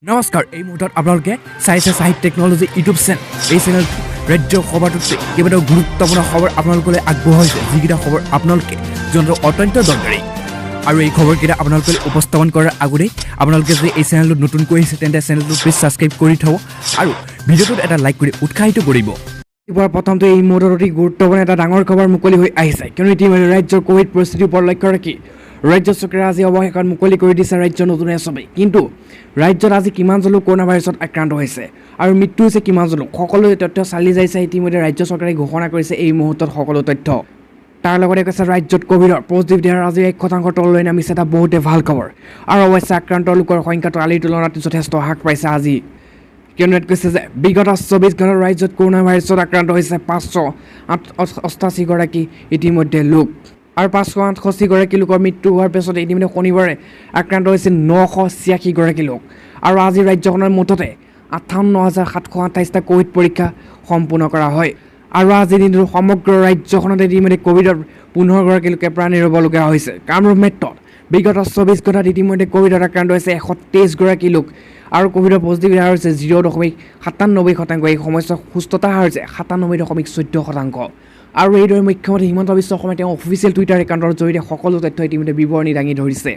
নমস্কাৰ এই মুহূৰ্তত আপোনালোকে চাইছে সাহিত্য টেকনলজি ইউটিউব চেনেল এই চেনেল ৰাজ্যৰ খবৰটোতে কেইবাটাও গুৰুত্বপূৰ্ণ খবৰ আপোনালোকলৈ আগবঢ়াইছে যিকেইটা খবৰ আপোনালোকে জনাটো অত্যন্ত দৰকাৰী আৰু এই খবৰকেইটা আপোনালোকে উপস্থাপন কৰাৰ আগতেই আপোনালোকে যদি এই চেনেলটো নতুনকৈ আহিছে তেন্তে চেনেলটো প্লিজ ছাবস্ক্ৰাইব কৰি থ'ব আৰু ভিডিঅ'টোত এটা লাইক কৰি উৎসাহিত কৰিব এবাৰ প্ৰথমতে এই মুহূৰ্তত অতি গুৰুত্বপূৰ্ণ এটা ডাঙৰ খবৰ মুকলি হৈ আহিছে কিয়নো ইতিমধ্যে ৰাজ্যৰ কোভিড পৰিস্থিতিৰ ওপৰত লক্ষ্য ৰাখি ৰাজ্য চৰকাৰে আজি অৱশেষত মুকলি কৰি দিছে ৰাজ্যৰ নতুন এছঅপি কিন্তু ৰাজ্যত আজি কিমানজন লোক কৰোনা ভাইৰাছত আক্ৰান্ত হৈছে আৰু মৃত্যু হৈছে কিমানজন লোক সকলো তথ্য চালি যাইছে ইতিমধ্যে ৰাজ্য চৰকাৰে ঘোষণা কৰিছে এই মুহূৰ্তত সকলো তথ্য তাৰ লগতে কৈছে ৰাজ্যত কোভিডৰ পজিটিভ হাৰ আজি 1% তললৈ নামিছে এটা বহুতে ভাল খবৰ আৰু অৱশ্যে আক্ৰান্ত লোকৰ সংখ্যাটো কালিৰ তুলনাত যথেষ্ট হ্ৰাস পাইছে আজি কিয়নো ইয়াত কৈছে যে বিগত 24 ঘণ্টাত ৰাজ্যত কৰোনা ভাইৰাছত আক্ৰান্ত হৈছে 588 গৰাকী ইতিমধ্যে লোক আৰু 568 গৰাকী লোকৰ মৃত্যু হোৱাৰ পিছত ইতিমধ্যে শনিবাৰে আক্ৰান্ত হৈছে 986 গৰাকী লোক আৰু আজি ৰাজ্যখনৰ মুঠতে 58728টা কোভিড পৰীক্ষা সম্পূৰ্ণ কৰা হয় আৰু আজি দিনটোৰ সমগ্ৰ ৰাজ্যখনত ইতিমধ্যে কোভিডৰ 15 গৰাকী লোকে প্ৰাণ হেৰুৱাবলগীয়া হৈছে কামৰূপ মেট্ৰত বিগত 24 ঘণ্টাত ইতিমধ্যে কোভিডত আক্ৰান্ত হৈছে 123 গৰাকী লোক আৰু কোভিডৰ পজিটিভ হাৰ হৈছে 0.97%। এই সমস্যা সুস্থতা হাৰ হৈছে 97.14%। আৰু এইদৰে মুখ্যমন্ত্ৰী হিমন্ত বিশ্ব শৰ্মাই তেওঁ অফিচিয়েল টুইটাৰ একাউণ্টৰ জৰিয়তে সকলো তথ্য ইতিমধ্যে বিৱৰণী দাঙি ধৰিছে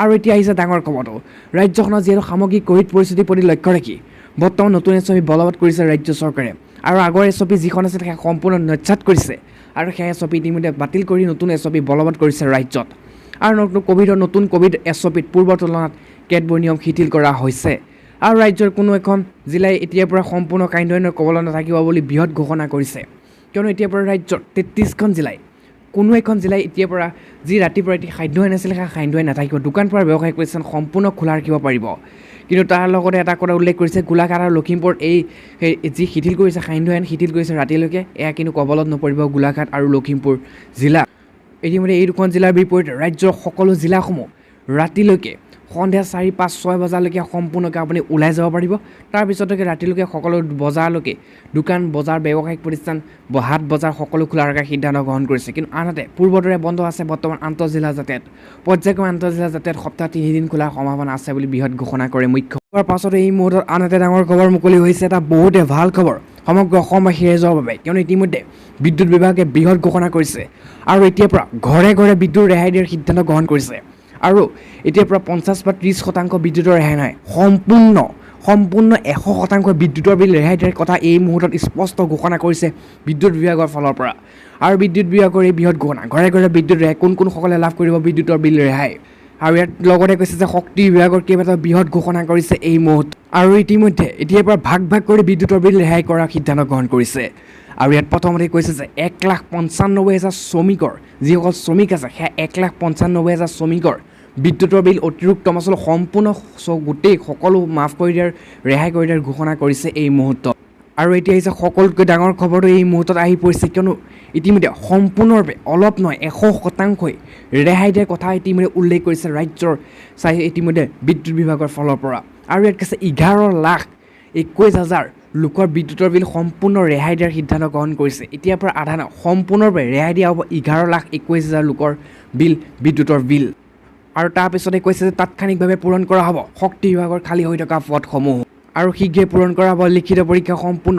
আৰু এতিয়া আহিছে ডাঙৰ খবৰটো ৰাজ্যখনৰ যিহেতু সামগ্ৰিক কোভিড পৰিস্থিতিৰ প্ৰতি লক্ষ্য ৰাখি বৰ্তমান নতুন এছঅপি বলবৎ কৰিছে ৰাজ্য চৰকাৰে আৰু আগৰ এছঅপি যিখন আছিল সেয়া সম্পূৰ্ণ নস্যাৎ কৰিছে আৰু সেই এছঅপি ইতিমধ্যে বাতিল কৰি নতুন এছঅপি বলবৎ কৰিছে ৰাজ্যত আৰু নতুন কোভিড এছঅপিত পূৰ্বৰ তুলনাত কেতবোৰ নিয়ম শিথিল কৰা হৈছে আৰু ৰাজ্যৰ কোনো এখন জিলাই এতিয়াৰ পৰা সম্পূৰ্ণ কাইণ্ডনৰ কবলত নাথাকিব বুলি বৃহৎ ঘোষণা কৰিছে কিয়নো এতিয়াৰ পৰা ৰাজ্যৰ 33খন জিলাই কোনো এখন জিলাই এতিয়াৰ পৰা যি ৰাতিপুৱা ৰাতি খাদ্য আনিছিল সেই খাদ্য নাথাকিব দোকান পোহাৰ ব্যৱসায়িক প্ৰতিষ্ঠান সম্পূৰ্ণ খোলা ৰাখিব পাৰিব কিন্তু তাৰ লগতে এটা কথা উল্লেখ কৰিছে গোলাঘাট আৰু লখিমপুৰ এই যি শিথিল কৰিছে খাদ্য আইন শিথিল কৰিছে ৰাতিলৈকে এয়া কিন্তু কবলত নপৰিব গোলাঘাট আৰু লখিমপুৰ জিলা ইতিমধ্যে এই দুখন জিলাৰ বিপৰীতে ৰাজ্যৰ সকলো জিলাসমূহ ৰাতিলৈকে সন্ধিয়া 4, 5, 6 বজালৈকে সম্পূৰ্ণকৈ আপুনি ওলাই যাব পাৰিব তাৰপিছতকৈ ৰাতিলৈকে সকলো বজাৰলৈকে দোকান বজাৰ ব্যৱসায়িক প্ৰতিষ্ঠান হাট বজাৰ সকলো খোলা ৰখাৰ সিদ্ধান্ত গ্ৰহণ কৰিছে কিন্তু আনহাতে পূৰ্বৰ দৰে বন্ধ আছে বৰ্তমান আন্তঃজিলা যাতায়াত পৰ্যায়ক্ৰমে আন্তঃজিলা যাতায়াত সপ্তাহ 3 দিন খোলাৰ সম্ভাৱনা আছে বুলি বৃহৎ ঘোষণা কৰে মুখ্যমন্ত্ৰীৰ পাছত এই মুহূৰ্তত আনহাতে ডাঙৰ খবৰ মুকলি হৈছে এটা বহুতে ভাল খবৰ সমগ্ৰ অসমবাসী ৰাইজৰ বাবে কিয়নো ইতিমধ্যে বিদ্যুৎ বিভাগে বৃহৎ ঘোষণা কৰিছে আৰু এতিয়াৰ পৰা ঘৰে ঘৰে বিদ্যুৎ ৰেহাই দিয়াৰ সিদ্ধান্ত গ্ৰহণ কৰিছে আৰু এতিয়াৰ পৰা 50 বা 30% বিদ্যুতৰ ৰেহাই নাই সম্পূৰ্ণ 100% বিদ্যুতৰ বিল ৰেহাই দিয়াৰ কথা এই মুহূৰ্তত স্পষ্ট ঘোষণা কৰিছে বিদ্যুৎ বিভাগৰ ফালৰ পৰা আৰু বিদ্যুৎ বিভাগৰ এই বৃহৎ ঘোষণা ঘৰে ঘৰে বিদ্যুৎ ৰেহাই কোনসকলে লাভ কৰিব বিদ্যুতৰ বিল ৰেহাই আৰু ইয়াত লগতে কৈছে যে শক্তি বিভাগৰ কেইবাটাও বৃহৎ ঘোষণা কৰিছে এই মুহূৰ্তত আৰু ইতিমধ্যে এতিয়াৰ পৰা ভাগ কৰি বিদ্যুতৰ বিল ৰেহাই কৰাৰ সিদ্ধান্ত গ্ৰহণ কৰিছে আৰু ইয়াত প্ৰথমতে কৈছে যে 1,95,000 শ্ৰমিকৰ যিসকল শ্ৰমিক আছে সেয়া 1,95,000 শ্ৰমিকৰ বিদ্যুতৰ বিল অতিৰিক্ত মাচুল সম্পূৰ্ণ গোটেই সকলো মাফ কৰি দিয়াৰ ৰেহাই কৰি দিয়াৰ ঘোষণা কৰিছে এই মুহূৰ্তত আৰু এতিয়া আহিছে সকলোতকৈ ডাঙৰ খবৰটো এই মুহূৰ্তত আহি পৰিছে কিয়নো ইতিমধ্যে সম্পূৰ্ণৰূপে অলপ নহয় 100% ৰেহাই দিয়াৰ কথা ইতিমধ্যে উল্লেখ কৰিছে ৰাজ্যৰ ইতিমধ্যে বিদ্যুৎ বিভাগৰ ফালৰ পৰা আৰু ইয়াত কৈছে 11,21,000 লোকৰ বিদ্যুতৰ বিল সম্পূৰ্ণ ৰেহাই দিয়াৰ সিদ্ধান্ত গ্ৰহণ কৰিছে এতিয়াৰ পৰা আধা নহয় সম্পূৰ্ণৰূপে ৰেহাই দিয়া হ'ব 11,21,000 লোকৰ বিল বিদ্যুতৰ বিল আৰু তাৰপিছতে কৈছে যে তাৎক্ষণিকভাৱে পূৰণ কৰা হ'ব শক্তি বিভাগৰ খালী হৈ থকা পদসমূহ আৰু শীঘ্ৰে পূৰণ কৰা হ'ব লিখিত পৰীক্ষা সম্পূৰ্ণ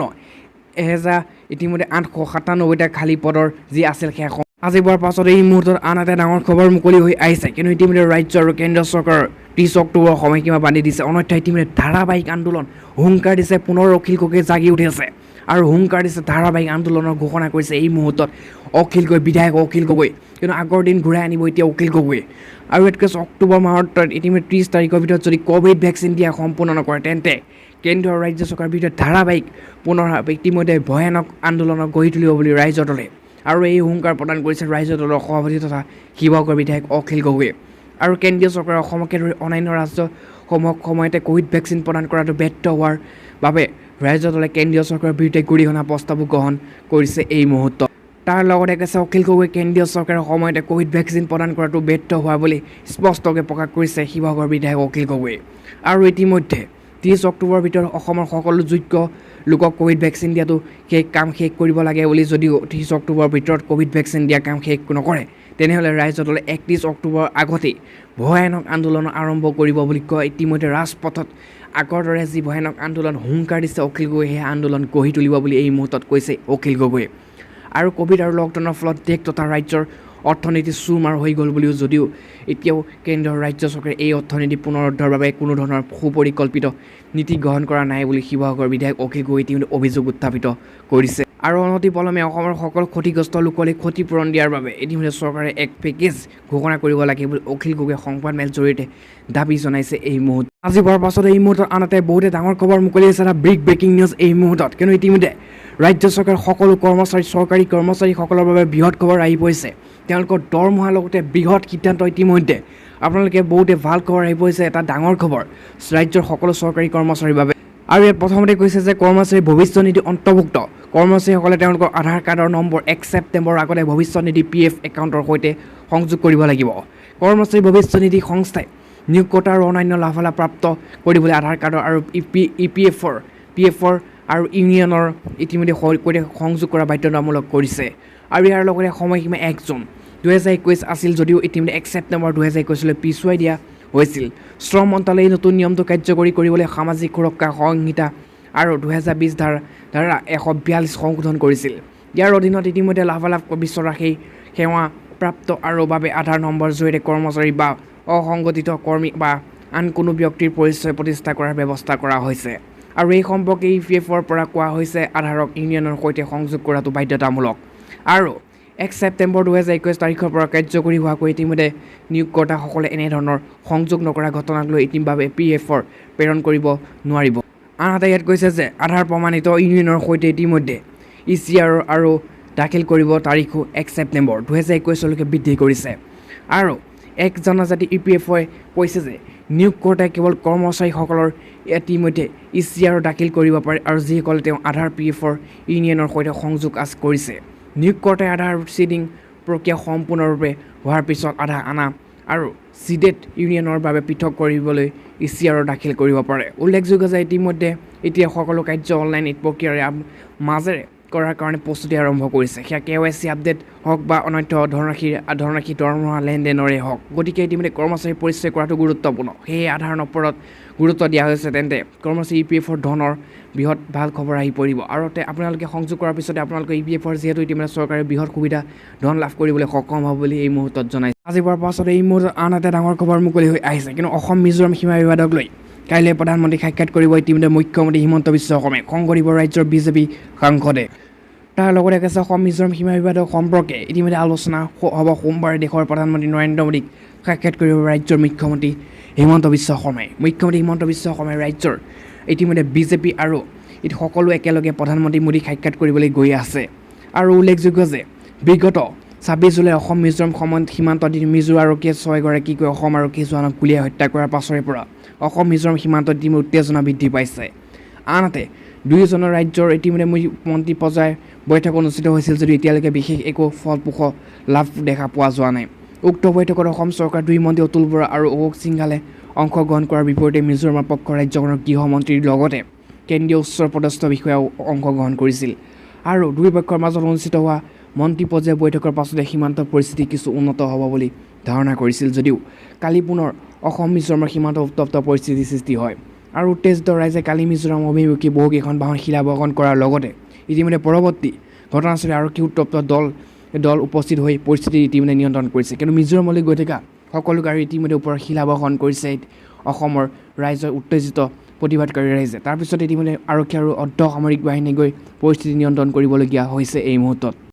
1000 ইতিমধ্যে 897টা খালী পদৰ যি আছিল সেয়া আজিৰ পাছত এই মুহূৰ্তত আন এটা ডাঙৰ খবৰ মুকলি হৈ আহিছে কিন্তু ইতিমধ্যে ৰাজ্য আৰু কেন্দ্ৰীয় চৰকাৰৰ 30 অক্টোবৰ সময়সীমা বান্ধি দিছে অন্যথা ইতিমধ্যে ধাৰাবাহিক আন্দোলন হুংকাৰ দিছে পুনৰ অখিল গগৈ জাগি উঠিছে আৰু হুংকাৰ দিছে ধাৰাবাহিক আন্দোলনৰ ঘোষণা কৰিছে এই মুহূৰ্তত বিধায়ক অখিল গগৈ কিন্তু আগৰ দিন ঘূৰাই আনিব এতিয়া অখিল গগৈ আৰু ইয়াত কৈছে অক্টোবৰ মাহৰ ইতিমধ্যে 30 তাৰিখৰ ভিতৰত যদি কোভিড ভেকচিন দিয়া সম্পূৰ্ণ নকৰে তেন্তে কেন্দ্ৰ আৰু ৰাজ্য চৰকাৰৰ ভিতৰত ধাৰাবাহিক পুনৰ ইতিমধ্যে ভয়ানক আন্দোলনক গঢ়ি তুলিব বুলি ৰাইজৰ দলে আৰু এই হুংকাৰ প্ৰদান কৰিছে ৰাইজৰ দলৰ সভাপতি তথা শিৱসাগৰ বিধায়ক অখিল গগৈ আৰু কেন্দ্ৰীয় চৰকাৰে অসমকে ধৰি অন্যান্য ৰাজ্যসমূহক সময়তে কোভিড ভেকচিন প্ৰদান কৰাটো ব্যৰ্থ হোৱাৰ বাবে ৰাইজৰ দলে কেন্দ্ৰীয় চৰকাৰৰ বিৰুদ্ধে গৰিহণা প্ৰস্তাৱো গ্ৰহণ কৰিছে এই মুহূৰ্তত তাৰ লগতে কৈছে অখিল গগৈ কেন্দ্ৰীয় চৰকাৰে সময়তে কোভিড ভেকচিন প্ৰদান কৰাটো ব্যৰ্থ হোৱা বুলি স্পষ্টকৈ প্ৰকাশ কৰিছে শিৱসাগৰ বিধায়ক অখিল গগৈ আৰু ইতিমধ্যে 30 অক্টোবৰৰ ভিতৰত অসমৰ সকলো যোগ্য লোকক কোভিড ভেকচিন দিয়াটো সেই কাম শেষ কৰিব লাগে বুলি যদিও 30 অক্টোবৰৰ ভিতৰত কোভিড ভেকচিন দিয়া কাম শেষ নকৰে তেনেহ'লে ৰাইজৰ দলে 31 অক্টোবৰ আগতেই ভয়ানক আন্দোলন আৰম্ভ কৰিব বুলি কয় ইতিমধ্যে ৰাজপথত আগৰ দৰে যি ভয়ানক আন্দোলন হুংকাৰ দিছে অখিল গগৈয়ে সেই আন্দোলন গঢ়ি তুলিব বুলি এই মুহূৰ্তত কৈছে অখিল গগৈয়ে। আৰু ক'ভিড আৰু লকডাউনৰ ফলত দেশ তথা ৰাজ্যৰ অৰ্থনীতি চুৰমাৰ হৈ গ'ল বুলিও যদিও এতিয়াও কেন্দ্ৰৰ ৰাজ্য চৰকাৰে এই অৰ্থনীতি পুনৰুদ্ধাৰৰ বাবে কোনো ধৰণৰ সুপৰিকল্পিত নীতি গ্ৰহণ কৰা নাই বুলি শিৱসাগৰ বিধায়ক অখিল গগৈয়ে ইতিমধ্যে অভিযোগ উত্থাপিত কৰিছে। আৰু অনতিপলমে অসমৰ সকলো ক্ষতিগ্ৰস্ত লোকলৈ ক্ষতিপূৰণ দিয়াৰ বাবে ইতিমধ্যে চৰকাৰে এক পেকেজ ঘোষণা কৰিব লাগে বুলি অখিল গগৈয়ে সংবাদমেলৰ জৰিয়তে দাবী জনাইছে এই মুহূৰ্তত। আজি হোৱাৰ পাছত এই মুহূৰ্তত আনহাতে বহুতে ডাঙৰ খবৰ মুকলি হৈছে এটা ব্ৰেকিং নিউজ এই মুহূৰ্তত, কিন্তু ইতিমধ্যে ৰাজ্য চৰকাৰৰ সকলো চৰকাৰী কৰ্মচাৰীসকলৰ বাবে বৃহৎ খবৰ আহি পৰিছে। তেওঁলোকৰ দৰমহাৰ লগতে বৃহৎ সিদ্ধান্ত ইতিমধ্যে আপোনালোকে বহুতে ভাল খবৰ আহি পৰিছে, এটা ডাঙৰ খবৰ ৰাজ্যৰ সকলো চৰকাৰী কৰ্মচাৰীৰ বাবে। আৰু ইয়াত প্ৰথমতে কৈছে যে কৰ্মচাৰী ভৱিষ্যত নিধি অন্তৰ্ভুক্ত কৰ্মচাৰীসকলে তেওঁলোকৰ আধাৰ কাৰ্ডৰ নম্বৰ 1 ছেপ্টেম্বৰৰ আগতে ভৱিষ্যত নিধি PF একাউণ্টৰ সৈতে সংযোগ কৰিব লাগিব। কৰ্মচাৰী ভৱিষ্যত নিধি সংস্থাই নিয়োগকৰ্তা আৰু অন্যান্য লাভালাভ প্ৰাপ্ত কৰিবলৈ আধাৰ কাৰ্ডৰ আৰু PFৰ আৰু ইউনিয়নৰ ইতিমধ্যে সৈতে সংযোগ কৰা বাধ্যতামূলক কৰিছে। আৰু ইয়াৰ লগতে সময়সীমা 1 জুন 2021 আছিল যদিও ইতিমধ্যে 1 ছেপ্টেম্বৰ 2021লৈ পিছুৱাই দিয়া হৈছিল। শ্ৰম মন্ত্ৰালয়ে নতুন নিয়মটো কাৰ্যকৰী কৰিবলৈ সামাজিক সুৰক্ষা সংহিতা আৰু 2020 ধাৰা 142 সংশোধন কৰিছিল। ইয়াৰ অধীনত ইতিমধ্যে লাভালাভ বিচৰা সেই সেৱা প্ৰাপ্ত আৰু বাবে আধাৰ নম্বৰৰ জৰিয়তে কৰ্মচাৰী বা অসংগঠিত কৰ্মী বা আন কোনো ব্যক্তিৰ পৰিচয় প্ৰতিষ্ঠা কৰাৰ ব্যৱস্থা কৰা হৈছে। আৰু এই সম্পৰ্কে EPFৰ পৰা কোৱা হৈছে আধাৰক ইউনিয়নৰ সৈতে সংযোগ কৰাটো বাধ্যতামূলক। আৰু 1 ছেপ্টেম্বৰ 2021 তাৰিখৰ পৰা কাৰ্যকৰী হোৱাকৈ ইতিমধ্যে নিয়োগকৰ্তাসকলে এনেধৰণৰ সংযোগ নকৰা ঘটনাক লৈ ইতিমধ্যে PFৰ প্ৰেৰণ কৰিব নোৱাৰিব। আনহাতে ইয়াত কৈছে যে আধাৰ প্ৰমাণিত ইউনিয়নৰ সৈতে ইতিমধ্যে ECR আৰু দাখিল কৰিব তাৰিখো 1 ছেপ্টেম্বৰ 2021লৈকে বৃদ্ধি কৰিছে। আৰু এক জনজাতি EPFই কৈছে যে নিয়োগকৰ্তাই কেৱল কৰ্মচাৰীসকলৰ ইতিমধ্যে ECR দাখিল কৰিব পাৰে আৰু যিসকলে তেওঁ আধাৰ PFৰ ইউনিয়নৰ সৈতে সংযোগ কৰিছে। নিয়োগকৰ্তাই আধাৰ চিডিং প্ৰক্ৰিয়া সম্পূৰ্ণৰূপে হোৱাৰ পিছত আধাৰ আনা আৰু চিডেড ইউনিয়নৰ বাবে পৃথক কৰিবলৈ ECR দাখিল কৰিব পাৰে। উল্লেখযোগ্য যে ইতিমধ্যে এতিয়া সকলো কাৰ্য অনলাইন প্ৰক্ৰিয়াৰে মাজেৰে কৰাৰ কাৰণে প্ৰস্তুতি আৰম্ভ কৰিছে। সেয়া KYC আপডেট হওক বা অনন্য ধনৰাশি দৰমহা লেনদেনৰে হওক। গতিকে ইতিমধ্যে কৰ্মচাৰী পৰিচয় কৰাটো গুৰুত্বপূৰ্ণ। সেয়ে আধাৰৰ ওপৰত গুৰুত্ব দিয়া হৈছে। তেন্তে কৰ্মচাৰী EPFৰ ধনৰ বৃহৎ ভাল খবৰ আহি পৰিব। আৰু আপোনালোকে সংযোগ কৰাৰ পিছতে আপোনালোকে EPFৰ যিহেতু ইতিমধ্যে চৰকাৰে বৃহৎ সুবিধা ধন লাভ কৰিবলৈ সক্ষম হ'ব বুলি এই মুহূৰ্তত জনাইছে। আজি হোৱাৰ পাছত এই মুহূৰ্তত আন এটা ডাঙৰ খবৰ মুকলি হৈ আহিছে, কিন্তু অসম মিজোৰাম সীমা বিবাদক লৈ কাইলৈ প্ৰধানমন্ত্ৰীক সাক্ষাৎ কৰিব ইতিমধ্যে মুখ্যমন্ত্ৰী হিমন্ত বিশ্ব শৰ্মাই। সংগঠিত ৰাজ্যৰ BJP সাংসদে তাৰ লগতে কৈছে অসম মিজোৰাম সীমা বিবাদক সম্পৰ্কে ইতিমধ্যে আলোচনা হ'ব। সোমবাৰে দেশৰ প্ৰধানমন্ত্ৰী নৰেন্দ্ৰ মোদীক সাক্ষাৎ কৰিব ৰাজ্যৰ মুখ্যমন্ত্ৰী হিমন্ত বিশ্ব শৰ্মাই। মুখ্যমন্ত্ৰী হিমন্ত বিশ্ব শৰ্মাই ৰাজ্যৰ ইতিমধ্যে BJP আৰু সকলো একেলগে প্ৰধানমন্ত্ৰী মোদীক সাক্ষাৎ কৰিবলৈ গৈ আছে। আৰু উল্লেখযোগ্য যে বিগত 26 জুলাই অসম মিজোৰাম সীমান্তত মিজো আৰক্ষীয়ে 6গৰাকীকৈ অসম আৰক্ষী জোৱানক গুলীয়াই হত্যা কৰাৰ পাছৰে পৰা অসম মিজোৰাম সীমান্তত ইতিমধ্যে উত্তেজনা বৃদ্ধি পাইছে। আনহাতে দুয়োজনৰ ৰাজ্যৰ ইতিমধ্যে মন্ত্ৰী পৰ্যায়ৰ বৈঠক অনুষ্ঠিত হৈছিল যদিও এতিয়ালৈকে বিশেষ একো ফলপ্ৰসূ লাভ দেখা পোৱা যোৱা নাই। উক্ত বৈঠকত অসম চৰকাৰৰ 2 মন্ত্ৰী অতুল বৰা আৰু অশোক সিংঘালে অংশগ্ৰহণ কৰাৰ বিপৰীতে মিজোৰামৰ পক্ষ ৰাজ্যখনৰ গৃহমন্ত্ৰীৰ লগতে কেন্দ্ৰীয় উচ্চপদস্থ বিষয়াও অংশগ্ৰহণ কৰিছিল। আৰু দুই পক্ষৰ মাজত অনুষ্ঠিত হোৱা মন্ত্ৰী পৰ্যায়ৰ বৈঠকৰ পাছতে সীমান্তৰ পৰিস্থিতি কিছু উন্নত হ'ব বুলি ধাৰণা কৰিছিল যদিও কালি পুনৰ অসম মিজোৰামৰ সীমান্ত উত্তপ্ত পৰিস্থিতিৰ সৃষ্টি হয়। আৰু উত্তেজিত ৰাইজে কালি মিজোৰাম অভিমুখী বহুকেইখন বাহন শিলাবৰ্ষণ কৰাৰ লগতে ইতিমধ্যে পৰৱৰ্তী ঘটনাস্থলী আৰক্ষী উত্তপ্ত দল উপস্থিত হৈ পৰিস্থিতি ইতিমধ্যে নিয়ন্ত্ৰণ কৰিছে। কিন্তু মিজোৰামলৈ গৈ থকা সকলো গাড়ী ইতিমধ্যে ওপৰত শিলাবৰ্ষণ কৰিছে অসমৰ ৰাইজৰ উত্তেজিত প্ৰতিবাদকাৰী ৰাইজে। তাৰপিছত ইতিমধ্যে আৰক্ষী আৰু অৰ্ধ সামৰিক বাহিনী গৈ পৰিস্থিতি নিয়ন্ত্ৰণ কৰিবলগীয়া হৈছে এই মুহূৰ্তত।